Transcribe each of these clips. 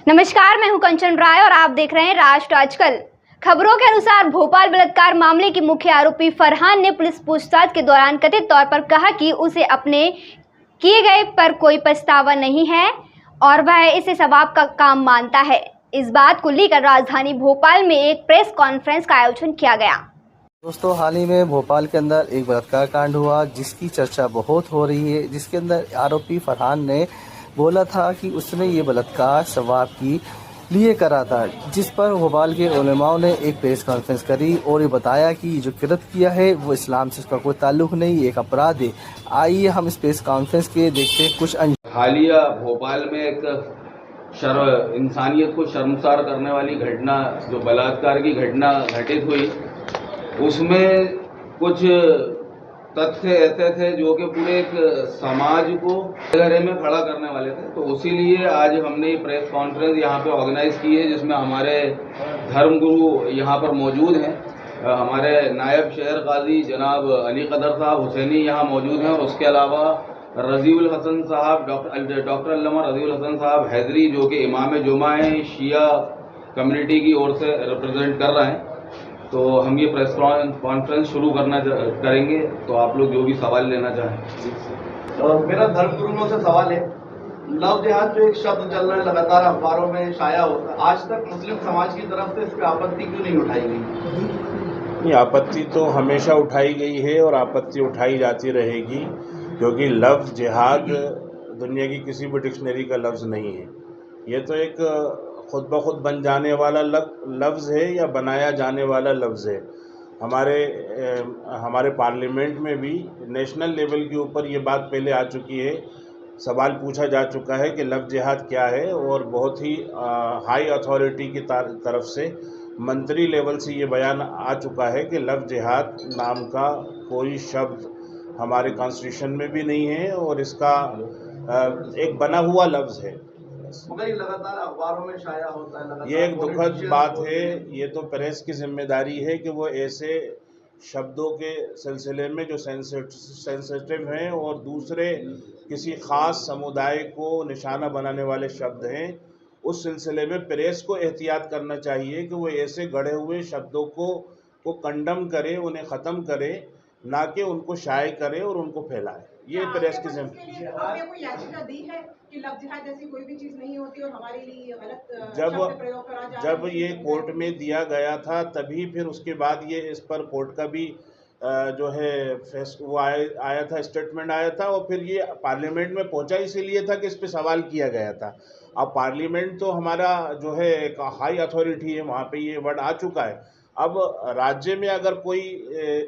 नमस्कार, मैं हूं कंचन राय और आप देख रहे हैं राष्ट्र आजकल। खबरों के अनुसार भोपाल बलात्कार मामले के मुख्य आरोपी फरहान ने पुलिस पूछताछ के दौरान कथित तौर पर कहा कि उसे अपने किए गए पर कोई पछतावा नहीं है और वह इसे सवाब का काम मानता है। इस बात को लेकर राजधानी भोपाल में एक प्रेस कॉन्फ्रेंस का आयोजन किया गया। दोस्तों, हाल ही में भोपाल के अंदर एक बलात्कार कांड हुआ जिसकी चर्चा बहुत हो रही है, जिसके अंदर आरोपी फरहान ने बोला था कि उसने ये बलात्कार सवाब की लिए करा था, जिस पर भोपाल के उलेमाओं ने एक प्रेस कॉन्फ्रेंस करी और ये बताया कि जो कृत्य किया है वो इस्लाम से उसका कोई ताल्लुक नहीं, एक अपराध है। आइए हम इस प्रेस कॉन्फ्रेंस के देखते हैं कुछ हालिया भोपाल में एक इंसानियत को शर्मसार करने वाली घटना, जो बलात्कार की घटना घटित हुई, उसमें कुछ तथ्य ऐसे थे जो कि पूरे एक समाज को घेरे में खड़ा करने वाले थे। तो इसीलिए आज हमने ये प्रेस कॉन्फ्रेंस यहाँ पे ऑर्गेनाइज की है, जिसमें हमारे धर्मगुरु यहाँ पर मौजूद हैं। हमारे नायब शहर काजी जनाब अली कदर साहब हुसैनी यहाँ मौजूद हैं और उसके अलावा रजीउल हसन साहब, डॉक्टर अल्लामा रजीउल हसन साहब हैदरी, जो कि इमाम जुमा हैं, शिया कम्युनिटी की ओर से रिप्रेजेंट कर रहे हैं। तो हम ये प्रेस कॉन्फ्रेंस शुरू करेंगे, तो आप लोग जो भी सवाल लेना चाहें। तो मेरा धर्मगुरुओं से सवाल है, लव जिहाद जो एक शब्द चल रहा है लगातार अखबारों में शाया होता है, आज तक मुस्लिम समाज की तरफ से इस पर आपत्ति क्यों नहीं उठाई गई? नहीं, आपत्ति तो हमेशा उठाई गई है और आपत्ति उठाई जाती रहेगी, क्योंकि लफ्ज़ जिहाद दुनिया की किसी भी डिक्शनरी का लफ्ज़ नहीं है। ये तो एक खुद ब खुद बन जाने वाला लफ्ज़ है या बनाया जाने वाला लफ्ज़ है। हमारे पार्लियामेंट में भी नेशनल लेवल के ऊपर ये बात पहले आ चुकी है, सवाल पूछा जा चुका है कि लफ्ज़ जिहाद क्या है, और बहुत ही हाई अथॉरिटी की तरफ से मंत्री लेवल से ये बयान आ चुका है कि लफ्ज़ जिहाद नाम का कोई शब्द हमारे कॉन्स्टिट्यूशन में भी नहीं है और इसका एक बना हुआ लफ्ज़ है। मगर ये लगातार अखबारों में शाया होता है, ये एक दुखद बात है। ये तो प्रेस की जिम्मेदारी है कि वो ऐसे शब्दों के सिलसिले में जो सेंसिटिव हैं और दूसरे किसी ख़ास समुदाय को निशाना बनाने वाले शब्द हैं, उस सिलसिले में प्रेस को एहतियात करना चाहिए कि वो ऐसे गढ़े हुए शब्दों को कंडम करे, उन्हें ख़त्म करे, ना कि उनको शाये करे और उनको फैलाए। ये प्रेस की जिम्मेदारी। जब ये कोर्ट में दिया गया था तभी फिर उसके बाद ये इस पर कोर्ट का भी जो है वो आया था, स्टेटमेंट आया था, और फिर ये पार्लियामेंट में पहुंचा इसीलिए था कि इस पे सवाल किया गया था। अब पार्लियामेंट तो हमारा जो है एक हाई अथॉरिटी है, वहाँ पे ये वर्ड आ चुका है। अब राज्य में अगर कोई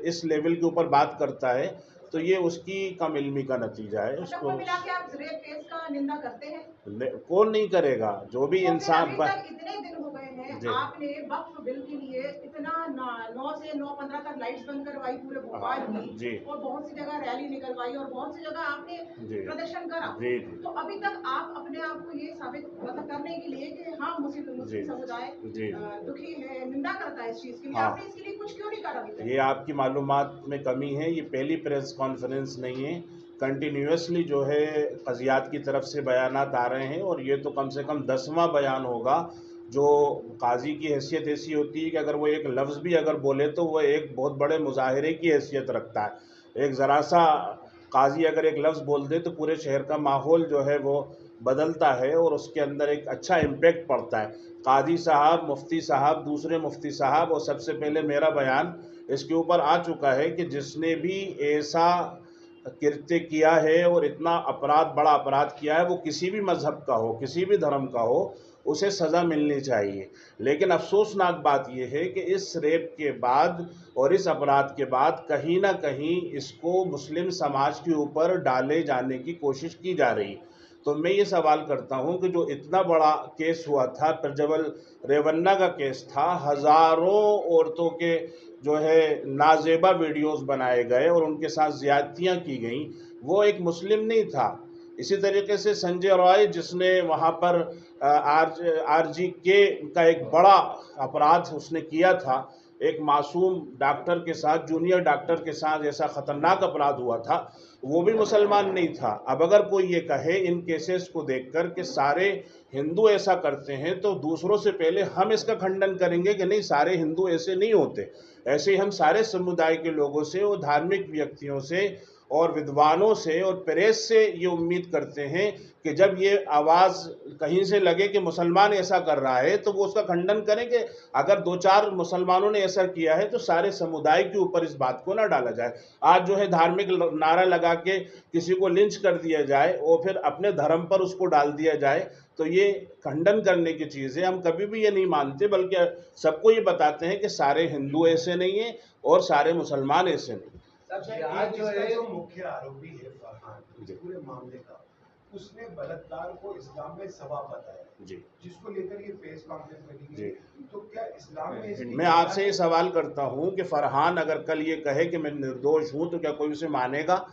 इस लेवल के ऊपर बात करता है तो ये उसकी कम इल्मी का नतीजा है। उसको मिला के आप रेप केस का निंदा करते हैं? कौन नहीं करेगा? जो भी तो इंसान इतने दिन हो गए हैं, आपने वक्फ बिल के लिए इतना 9 से 9:15 तक लाइट्स बंद करवाई पूरे भोपाल की, और बहुत सी जगह रैली निकलवाई और बहुत सी जगह आपने प्रदर्शन करा। तो अभी तक आप अपने आप को ये साबित करने के लिए कि हाँ मुस्लिम समुदाय दुखी है, निंदा करता है इस चीज के लिए, आपने इसके लिए कुछ क्यों नहीं करा? ये आपकी मालूमात में कमी है। ये पहली प्रेस कॉन्फ्रेंस नहीं है, कंटिन्यूसली जो है क़ज़ियात की तरफ से बयानात आ रहे हैं, और ये तो कम से कम 10वां बयान होगा। जो काजी की हैसियत ऐसी होती है कि अगर वो एक लफ्ज़ भी अगर बोले तो वह एक बहुत बड़े मुजाहिरे की हैसियत रखता है। एक ज़रा सा काजी अगर एक लफ्ज़ बोल दे तो पूरे शहर का माहौल जो है वो बदलता है और उसके अंदर एक अच्छा इम्पेक्ट पड़ता है। काजी साहब, मुफ्ती साहब, दूसरे मुफ्ती साहब, और सबसे पहले मेरा बयान इसके ऊपर आ चुका है कि जिसने भी ऐसा कृत्य किया है और इतना अपराध, बड़ा अपराध किया है, वो किसी भी मज़हब का हो, किसी भी धर्म का हो, उसे सज़ा मिलनी चाहिए। लेकिन अफसोसनाक बात यह है कि इस रेप के बाद और इस अपराध के बाद कहीं ना कहीं इसको मुस्लिम समाज के ऊपर डाले जाने की कोशिश की जा रही। तो मैं ये सवाल करता हूँ कि जो इतना बड़ा केस हुआ था, प्रज्वल रेवन्ना का केस था, हज़ारों औरतों के जो है नाजेबा वीडियोस बनाए गए और उनके साथ ज़्यादतियाँ की गई, वो एक मुस्लिम नहीं था। इसी तरीके से संजय रॉय, जिसने वहाँ पर RGK का एक बड़ा अपराध उसने किया था, एक मासूम डॉक्टर के साथ, जूनियर डॉक्टर के साथ ऐसा ख़तरनाक अपराध हुआ था, वो भी मुसलमान नहीं था। अब अगर कोई ये कहे इन केसेस को देखकर कि सारे हिंदू ऐसा करते हैं, तो दूसरों से पहले हम इसका खंडन करेंगे कि नहीं, सारे हिंदू ऐसे नहीं होते। ऐसे ही हम सारे समुदाय के लोगों से और धार्मिक व्यक्तियों से और विद्वानों से और प्रेस से ये उम्मीद करते हैं कि जब ये आवाज़ कहीं से लगे कि मुसलमान ऐसा कर रहा है, तो वो उसका खंडन करें कि अगर 2-4 मुसलमानों ने ऐसा किया है तो सारे समुदाय के ऊपर इस बात को ना डाला जाए। आज जो है धार्मिक नारा लगा के किसी को लिंच कर दिया जाए और फिर अपने धर्म पर उसको डाल दिया जाए, तो ये खंडन करने की चीज़ है। हम कभी भी ये नहीं मानते, बल्कि सबको ये बताते हैं कि सारे हिंदू ऐसे नहीं हैं और सारे मुसलमान ऐसे नहीं। आज जो मुख्य आरोपी है फरहान इस पूरे मामले का, उसने बलात्कार को इस्लाम में सवाब बताया जी, जिसको लेकर ये प्रेस कॉन्फ्रेंस रखी गई। तो क्या इस्लाम में मैं आपसे ये सवाल करता हूं कि फरहान अगर कल ये कहे कि मैं निर्दोष हूं, तो क्या कोई उसे मानेगा?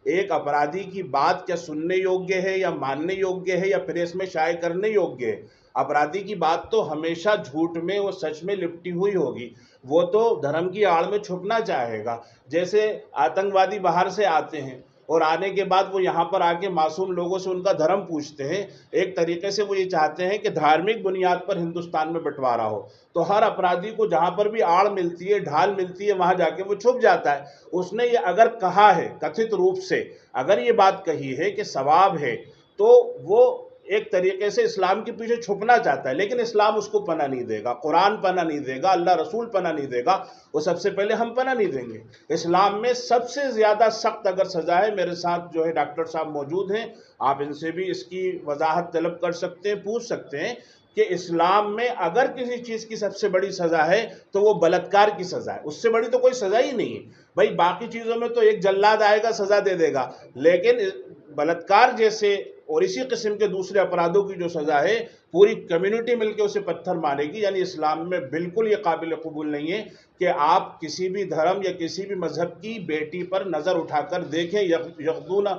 एक अपराधी की बात क्या सुनने योग्य है या मानने योग्य है या प्रेस में शाये करने योग्य है? अपराधी की बात तो हमेशा झूठ में और सच में लिपटी हुई होगी। वो तो धर्म की आड़ में छुपना चाहेगा। जैसे आतंकवादी बाहर से आते हैं और आने के बाद वो यहाँ पर आके मासूम लोगों से उनका धर्म पूछते हैं, एक तरीके से वो ये चाहते हैं कि धार्मिक बुनियाद पर हिंदुस्तान में बंटवारा हो। तो हर अपराधी को जहाँ पर भी आड़ मिलती है, ढाल मिलती है, वहाँ जाके वो छुप जाता है। उसने ये अगर कहा है, कथित रूप से अगर ये बात कही है कि सवाब है, तो वो एक तरीके से इस्लाम के पीछे छुपना चाहता है, लेकिन इस्लाम उसको पना नहीं देगा, कुरान पना नहीं देगा, अल्लाह रसूल पना नहीं देगा, वो सबसे पहले हम पना नहीं देंगे। इस्लाम में सबसे ज़्यादा सख्त अगर सज़ा है, मेरे साथ जो है डॉक्टर साहब मौजूद हैं, आप इनसे भी इसकी वजाहत तलब कर सकते हैं, पूछ सकते हैं कि इस्लाम में अगर किसी चीज़ की सबसे बड़ी सज़ा है तो वो बलात्कार की सज़ा है। उससे बड़ी तो कोई सज़ा ही नहीं है भाई। बाकी चीज़ों में तो एक जल्लाद आएगा सज़ा दे देगा, लेकिन बलात्कार जैसे और इसी किस्म के दूसरे अपराधों की जो सज़ा है, पूरी कम्युनिटी मिलकर उसे पत्थर मारेगी। यानी इस्लाम में बिल्कुल ये काबिल कबूल नहीं है कि आप किसी भी धर्म या किसी भी मजहब की बेटी पर नज़र उठाकर देखें। यक़दूना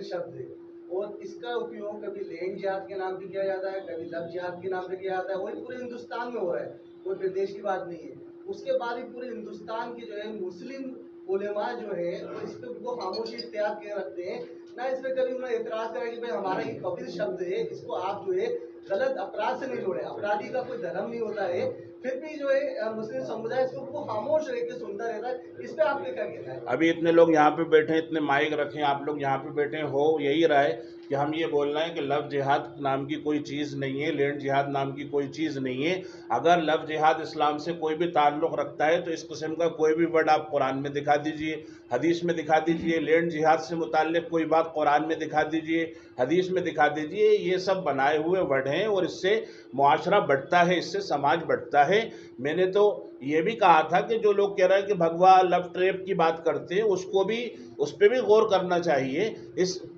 शब्द है और इसका उपयोग कभी लैंड जिहाद के नाम पे किया जाता है, कभी लव जिहाद के नाम पे किया जाता है। वही पूरे हिंदुस्तान में हो रहा है, कोई प्रदेश की बात नहीं है। उसके बाद भी पूरे हिंदुस्तान की जो है मुस्लिम उलेमा जो है वो इस पे वो खामोशी इख्तियार किए रखते हैं ना। इस पर कभी उन्होंने एतराज़ करा कि भाई हमारा ये कबीर शब्द है, इसको आप जो है गलत अपराध से नहीं जोड़े। अपराधी का कोई धर्म नहीं होता है, फिर भी जो है मुस्लिम समुदाय इसको वो खामोश रह के सुनता रहता है। इस पे आपने क्या कहना है? अभी इतने लोग यहाँ पे बैठे हैं, इतने माइक रखे हैं, आप लोग यहाँ पे बैठे हो, यही रहा है कि हम ये बोल रहे हैं कि लव जिहाद नाम की कोई चीज़ नहीं है, लैंड जिहाद नाम की कोई चीज़ नहीं है। अगर लव जिहाद इस्लाम से कोई भी ताल्लुक़ रखता है तो इस किस्म का कोई भी वर्ड आप कुरान में दिखा दीजिए, हदीस में दिखा दीजिए। लैंड जिहाद से मुताल्लिक़ कोई बात कुरान में दिखा दीजिए, हदीस में दिखा दीजिए। ये सब बनाए हुए वर्ड हैं और इससे मुआशरा बढ़ता है, इससे समाज बढ़ता है। मैंने तो ये भी कहा था कि जो लोग कह रहे हैं कि भगवा लव ट्रैप की बात करते हैं, उसको भी उस पर भी गौर करना चाहिए।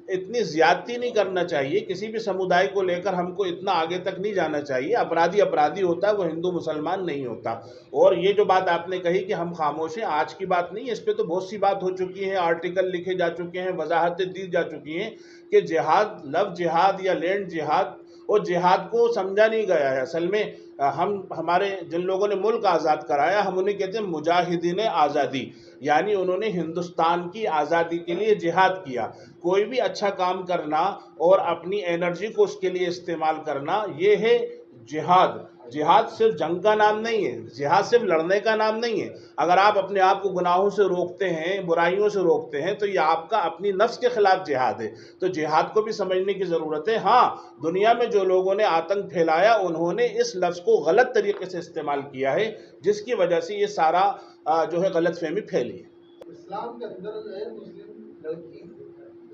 इतनी ज़्यादती नहीं करना चाहिए, किसी भी समुदाय को लेकर हमको इतना आगे तक नहीं जाना चाहिए। अपराधी अपराधी होता है, वो हिंदू मुसलमान नहीं होता। और ये जो बात आपने कही कि हम खामोश हैं, आज की बात नहीं है, इस पर तो बहुत सी बात हो चुकी है, आर्टिकल लिखे जा चुके हैं, वजाहतें दी जा चुकी हैं कि जिहाद, लव जिहाद या लैंड जिहाद और जिहाद को समझा नहीं गया है। असल में हम हमारे जिन लोगों ने मुल्क आज़ाद कराया, हम उन्हें कहते हैं मुजाहिदीन आज़ादी, यानी उन्होंने हिंदुस्तान की आज़ादी के लिए जिहाद किया। कोई भी अच्छा काम करना और अपनी एनर्जी को उसके लिए इस्तेमाल करना, ये है जिहाद। जिहाद सिर्फ जंग का नाम नहीं है, जिहाद सिर्फ लड़ने का नाम नहीं है। अगर आप अपने आप को गुनाहों से रोकते हैं, बुराइयों से रोकते हैं, तो ये आपका अपनी नफ्स के खिलाफ जिहाद है। तो जिहाद को भी समझने की ज़रूरत है। हाँ, दुनिया में जो लोगों ने आतंक फैलाया, उन्होंने इस लफ्ज़ को गलत तरीके से इस्तेमाल किया है, जिसकी वजह से ये सारा जो है गलतफहमी फैली है। इस्लाम के अंदर मुस्लिम लड़की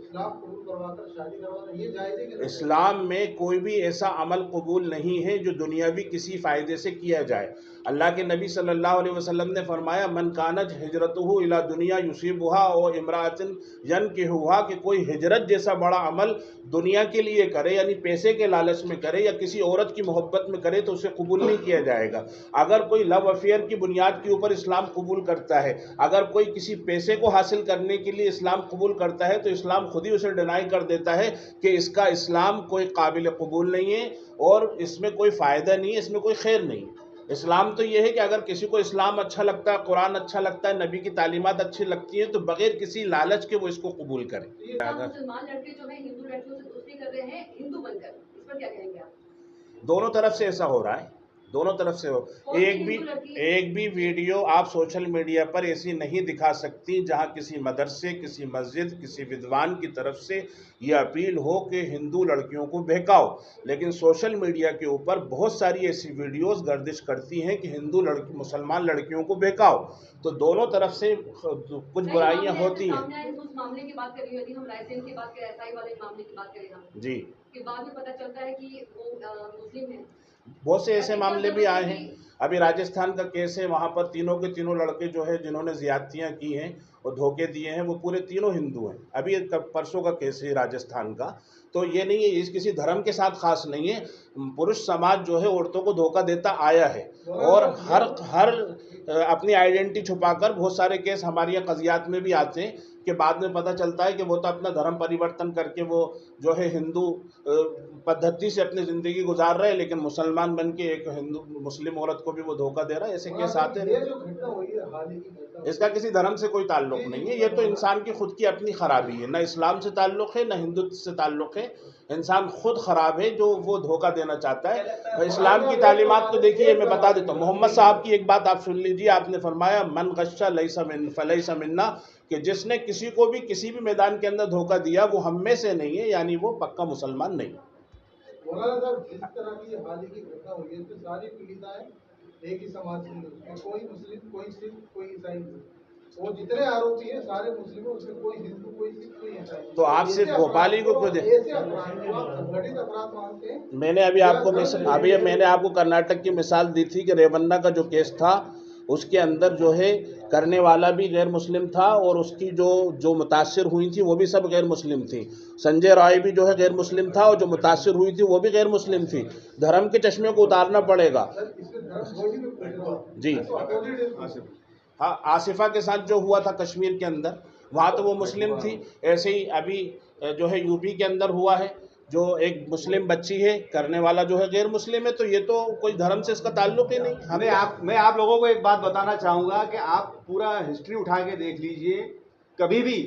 इस्लाम कबूल करवाकर शादी करवाना ये जायज़ है कि इस्लाम में कोई भी ऐसा अमल कबूल नहीं है जो दुनियावी किसी फ़ायदे से किया जाए। अल्लाह के नबी सल्लल्लाहु अलैहि वसल्लम ने फरमाया, मन कानत हिजरतुहु इला दुनिया युसीबुहा और इमरातिन यनकिहुहा, कि कोई हिजरत जैसा बड़ा अमल दुनिया के लिए करे, यानी पैसे के लालच में करे या किसी औरत की मोहब्बत में करे, तो उसे कबूल नहीं किया जाएगा। अगर कोई लव अफेयर की बुनियाद के ऊपर इस्लाम कबूल करता है, अगर कोई किसी पैसे को हासिल करने के लिए इस्लाम कबूल करता है, तो इस्लाम खुद ही उसे डिनाई कर देता है कि इसका इस्लाम कोई काबिल कबूल नहीं है और इसमें कोई फ़ायदा नहीं है, इसमें कोई खैर नहीं है। इस्लाम तो ये है कि अगर किसी को इस्लाम अच्छा लगता है, कुरान अच्छा लगता है, नबी की तालीमात अच्छी लगती है, तो बगैर किसी लालच के वो इसको कबूल करें। मुसलमान लड़के जो है हिंदू लड़कियों से दोस्ती कर रहे हैं हिंदू बनकर, इस पर क्या कहेंगे आप? दोनों तरफ से ऐसा हो रहा है, दोनों तरफ से हो। एक भी वीडियो आप सोशल मीडिया पर ऐसी नहीं दिखा सकती जहां किसी मदरसे, किसी मस्जिद, किसी विद्वान की तरफ से यह अपील हो कि हिंदू लड़कियों को बहकाओ। लेकिन सोशल मीडिया के ऊपर बहुत सारी ऐसी वीडियोस गर्दिश करती हैं कि हिंदू लड़की मुसलमान लड़कियों को बहकाओ। तो दोनों तरफ से कुछ बुराइयां होती हैं। उस मामले की बात करें, यदि हम रायसेन की बात करें, एसआई वाले मामले की बात करें हम जी, के बाद में पता चलता है कि वो मुस्लिम है। बहुत से ऐसे मामले भी आए हैं। अभी राजस्थान का केस है, वहाँ पर तीनों के तीनों लड़के जो है जिन्होंने ज़्यादतियाँ की हैं और धोखे दिए हैं, वो पूरे तीनों हिंदू हैं। अभी परसों का केस है राजस्थान का। तो ये नहीं है, इस किसी धर्म के साथ खास नहीं है। पुरुष समाज जो है औरतों को धोखा देता आया है और हर अपनी आइडेंटिटी छुपाकर बहुत सारे केस हमारे यहाँ कज़ियात में भी आते हैं कि बाद में पता चलता है कि वो तो अपना धर्म परिवर्तन करके वो जो है हिंदू पद्धति से अपनी ज़िंदगी गुजार रहे हैं, लेकिन मुसलमान बन के एक हिंदू मुस्लिम औरत को भी वो धोखा दे रहा है। ऐसे केस आते हैं। इसका किसी धर्म से कोई ताल्लुक़ नहीं है, ये तो इंसान की खुद की अपनी ख़राबी है। न इस्लाम से ताल्लुक़ है, न हिंदुत्व से ताल्लुक़ है। इंसान खुद ख़राब है जो वो धोखा देना चाहता है। इस्लाम की तालीमात तो देखिए, मैं बता देता हूँ। मोहम्मद साहब की एक बात आप सुन लीजिए। आपने फरमाया मन गश्शा फलैसा मिन्ना, कि जिसने किसी को भी किसी भी मैदान के अंदर धोखा दिया वो हम में से नहीं है, यानी वो पक्का मुसलमान नहीं। मौलाना साहब, जिस तरह की हाल ही की घटना हुई है, तो सारी पीड़िताएं एक ही समाज से, कोई मुस्लिम, कोई सिख, कोई ईसाई, वो जितने आरोपी हैं सारे मुस्लिम हैं, उसमें कोई हिंदू, कोई सिख, कोई ईसाई। तो आप सिर्फ भोपाली को क्यों दे? ऐसे संगठित अपराध मानते हैं। मैंने मैंने आपको कर्नाटक की मिसाल दी थी कि रेवन्ना का जो केस था उसके अंदर जो है करने वाला भी गैर मुस्लिम था और उसकी जो मुतासिर हुई थी वो भी सब गैर मुस्लिम थी। संजय राय भी जो है गैर मुस्लिम था और जो मुतासिर हुई थी वो भी गैर मुस्लिम थी। धर्म के चश्मे को उतारना पड़ेगा जी। हाँ, आसिफा के साथ जो हुआ था कश्मीर के अंदर, वहाँ तो वो मुस्लिम थी। ऐसे ही अभी जो है यूपी के अंदर हुआ है, जो एक मुस्लिम बच्ची है, करने वाला जो है गैर मुस्लिम है। तो ये तो कोई धर्म से इसका ताल्लुक ही नहीं। मैं आप लोगों को एक बात बताना चाहूँगा कि आप पूरा हिस्ट्री उठा के देख लीजिए। कभी भी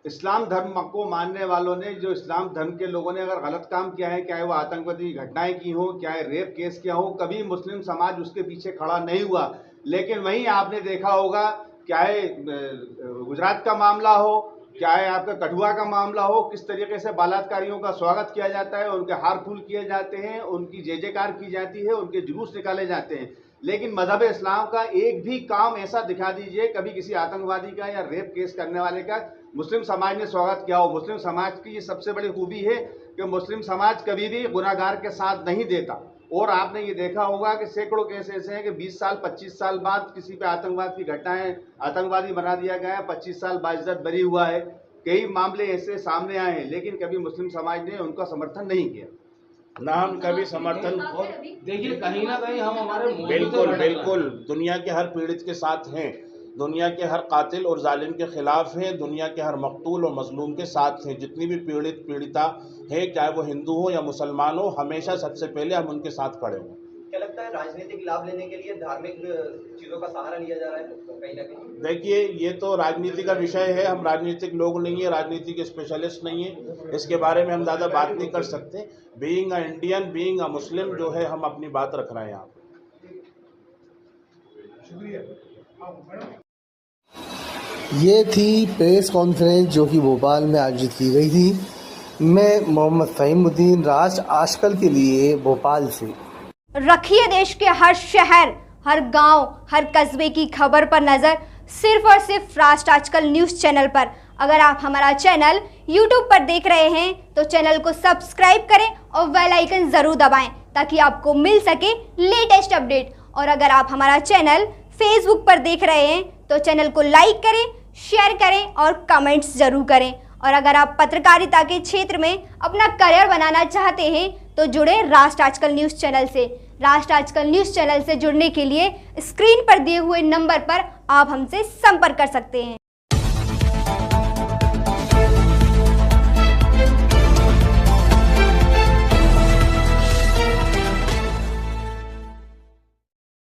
इस्लाम धर्म को मानने वालों ने, जो इस्लाम धर्म के लोगों ने अगर गलत काम किया है, चाहे वो आतंकवादी घटनाएं की हो, चाहे रेप केस किया हो, कभी मुस्लिम समाज उसके पीछे खड़ा नहीं हुआ। लेकिन वहीं आपने देखा होगा, चाहे गुजरात का मामला हो, चाहे आपका कठुआ का मामला हो, किस तरीके से बलात्कारियों का स्वागत किया जाता है, उनके हार फूल किए जाते हैं, उनकी जय जयकार की जाती है, उनके जुलूस निकाले जाते हैं। लेकिन मजहब इस्लाम का एक भी काम ऐसा दिखा दीजिए कभी किसी आतंकवादी का या रेप केस करने वाले का मुस्लिम समाज ने स्वागत किया हो। मुस्लिम समाज की ये सबसे बड़ी खूबी है कि मुस्लिम समाज कभी भी गुनाहगार के साथ नहीं देता। और आपने ये देखा होगा कि सैकड़ों केस ऐसे हैं कि 20 साल 25 साल बाद किसी पे आतंकवाद की घटनाएं, आतंकवादी बना दिया गया है, 25 साल बाइज्जत बरी हुआ है। कई मामले ऐसे सामने आए हैं, लेकिन कभी मुस्लिम समाज ने उनका समर्थन नहीं किया। ना हम कभी समर्थन, देखिए कहीं ना कहीं हम हमारे बिल्कुल दुनिया के हर पीड़ित के साथ हैं, दुनिया के हर कातिल और जालिम के खिलाफ हैं, दुनिया के हर मकतूल और मजलूम के साथ हैं। जितनी भी पीड़िता है, चाहे वो हिंदू हो या मुसलमान हो, हमेशा सबसे पहले हम उनके साथ खड़े हों। क्या लगता है राजनीतिक लाभ लेने के लिए धार्मिक चीजों का सहारा लिया जा रहा है कहीं ना कहीं? देखिए, ये तो राजनीति का विषय है। हम राजनीतिक लोग नहीं है, राजनीति के स्पेशलिस्ट नहीं है, इसके बारे में हम ज़्यादा बात नहीं कर सकते। Being a Indian, being a Muslim जो है, हम अपनी बात रख रहे हैं यहाँ। ये थी प्रेस कॉन्फ्रेंस जो कि भोपाल में आयोजित की गई थी। मैं मोहम्मद फ़हीमुद्दीन, राष्ट्र आजकल के लिए भोपाल से। रखिए देश के हर शहर, हर गांव, हर कस्बे की खबर पर नजर, सिर्फ और सिर्फ राष्ट्र आजकल न्यूज़ चैनल पर। अगर आप हमारा चैनल YouTube पर देख रहे हैं तो चैनल को सब्सक्राइब करें और बेल आइकन ज़रूर दबाएं ताकि आपको मिल सके लेटेस्ट अपडेट। और अगर आप हमारा चैनल Facebook पर देख रहे हैं तो चैनल को लाइक करें, शेयर करें और कमेंट्स ज़रूर करें। और अगर आप पत्रकारिता के क्षेत्र में अपना करियर बनाना चाहते हैं तो जुड़े राष्ट्र आजकल न्यूज़ चैनल से। राष्ट्र आजकल न्यूज़ चैनल से जुड़ने के लिए स्क्रीन पर दिए हुए नंबर पर आप हमसे संपर्क कर सकते हैं।